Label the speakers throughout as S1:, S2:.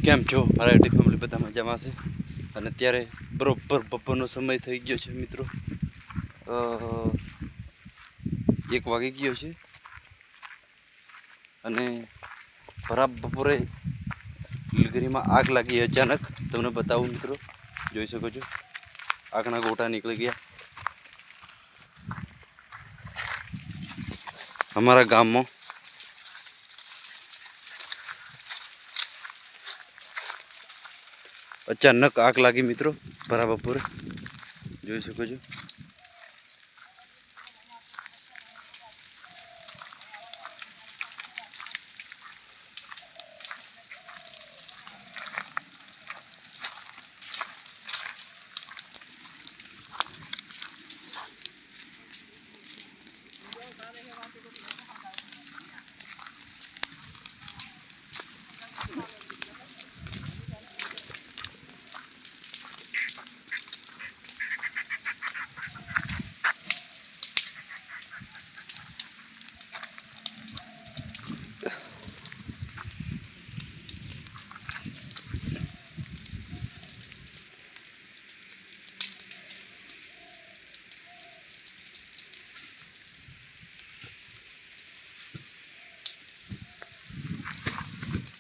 S1: કેમ છો મારા એટી ફેમિલી બધા મજામાં છે અને અત્યારે બરોબર બપોરનો સમય થઈ ગયો છે મિત્રો 1 વાગી ગયો છે અને બરાબર બપોરે લીલગીરીમાં આગ લાગી અચાનક તમને બતાવું મિત્રો જોઈ શકો છો આગના ગોટા નીકળી ગયા અમારા ગામમાં अचानक आग लगी मित्रों बराबर पूरे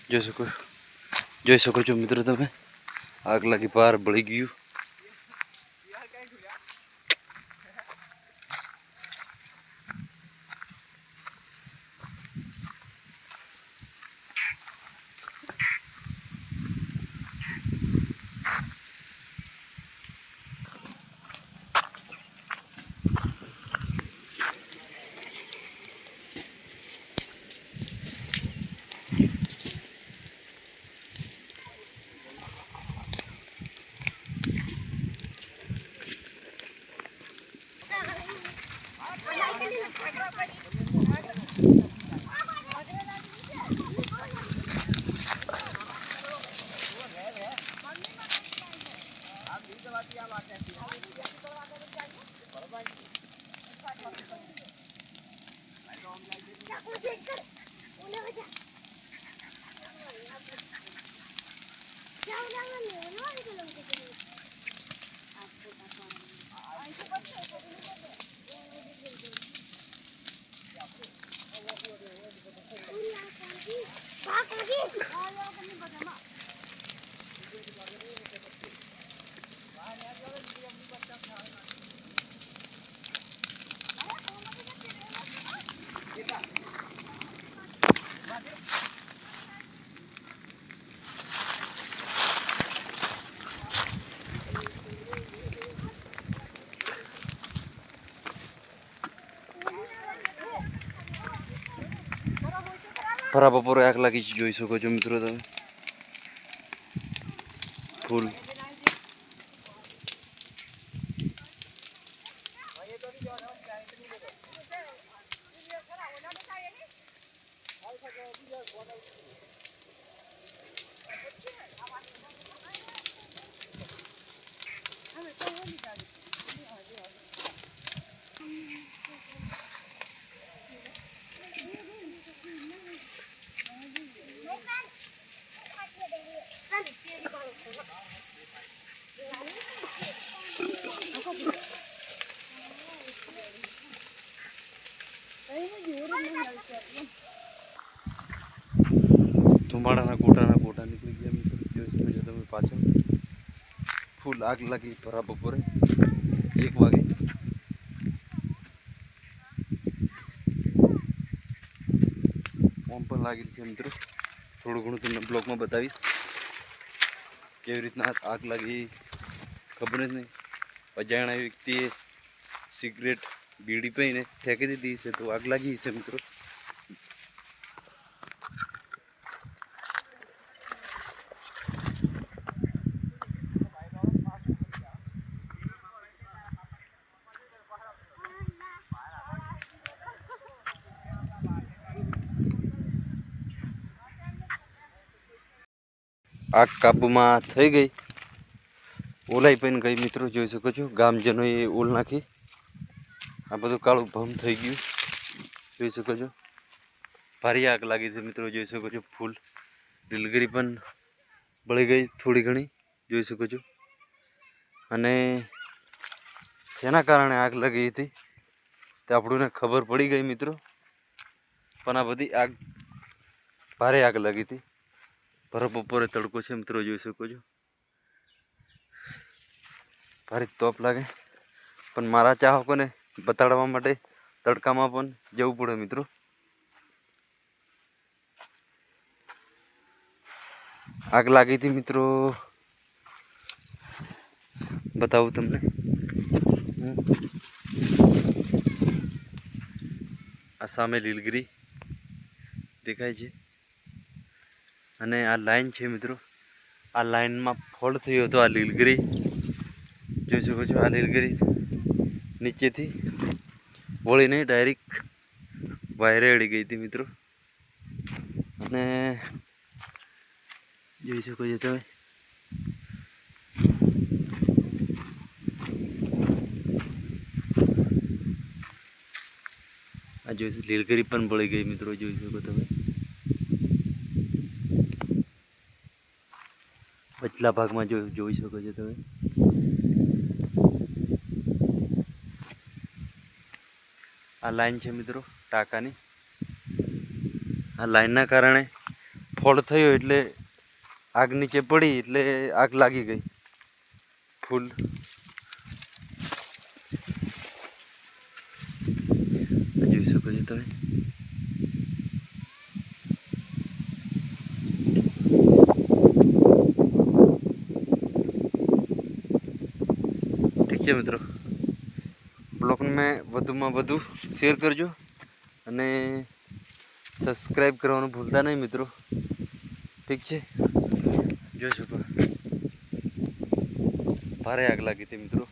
S1: જોઈ શકો છો જોઈ શકો છો મિત્રો તમે આગ લાગી બહાર બળી ગયું બરાબર બપોરે આગ લાગી છે જોઈ શકો છો મિત્રો તમે ફૂલ ધુમાડાના ગોટા નીકળી ગયા મિત્રો જોઈ શકો છો તમે પાછળ ફૂલ આગ લાગી બરાબર બપોરે 1 વાગે ઓમ પણ લાગેલી છે મિત્રો થોડું ઘણું તમને બ્લોગમાં બતાવીશ કેવી રીતના આગ લાગી ખબર જ નહીં અજાણ્યા વ્યક્તિએ સિગરેટ બીડી પીને ફેંકી દીધી છે તો આગ લાગી છે મિત્રો આગ કાબુમાં થઈ ગઈ ઓલાઈ પણ ગઈ મિત્રો જોઈ શકો છો ગામજનોએ ઓલ નાખી આ બધું કાળું ભમ થઈ ગયું જોઈ શકો છો ભારી આગ લાગી છે મિત્રો જોઈ શકો છો ફૂલ નીલગિરી પણ બળી ગઈ થોડી ઘણી, જોઈ શકો છો. અને શેના કારણે આગ લાગી હતી તે આપણને ખબર પડી ગઈ મિત્રો. પણ આ બધી આગ ભારે આગ લાગી હતી. બપોરે તડકો છે મિત્રો, જોઈ શકો છો. ભારે તોપ લાગે, પણ મારા ચાહકોને બતાડવા માટે તડકામાં પણ જવું પડે મિત્રો. આગ લાગી હતી મિત્રો, બતાવું તમને. આ સામે લીલગીરી દેખાય છે. અને આ લાઈન છે મિત્રો. આ લાઈનમાં ફોલ્ટ થયો હતો. આ લીલગીરી જોઈ શકો છો. આ લીલગીરી નીચેથી વળીને ડાયરેક્ટ વાયરે અડી ગઈ હતી મિત્રો. અને જોઈ શકો છો તમે. આ જોઈ લીલગીરી પણ બળી ગઈ મિત્રો, જોઈ શકો તમે. પછલા ભાગમાં જોઈ શકો છો તમે. આ લાઈન છે મિત્રો ટાંકાની. આ લાઈનના કારણે ફોલ્ટ થયો એટલે આગ નીચે પડી એટલે આગ લાગી ગઈ ફૂલ. જોઈ શકો છો તમે. ઠીક છે મિત્રો, બ્લોગને વધુમાં વધુ શેર કરજો અને સબસ્ક્રાઈબ કરવાનું ભૂલતા નહીં મિત્રો. ઠીક છે, જોઈ શકો ભારે આગ લાગી હતી મિત્રો.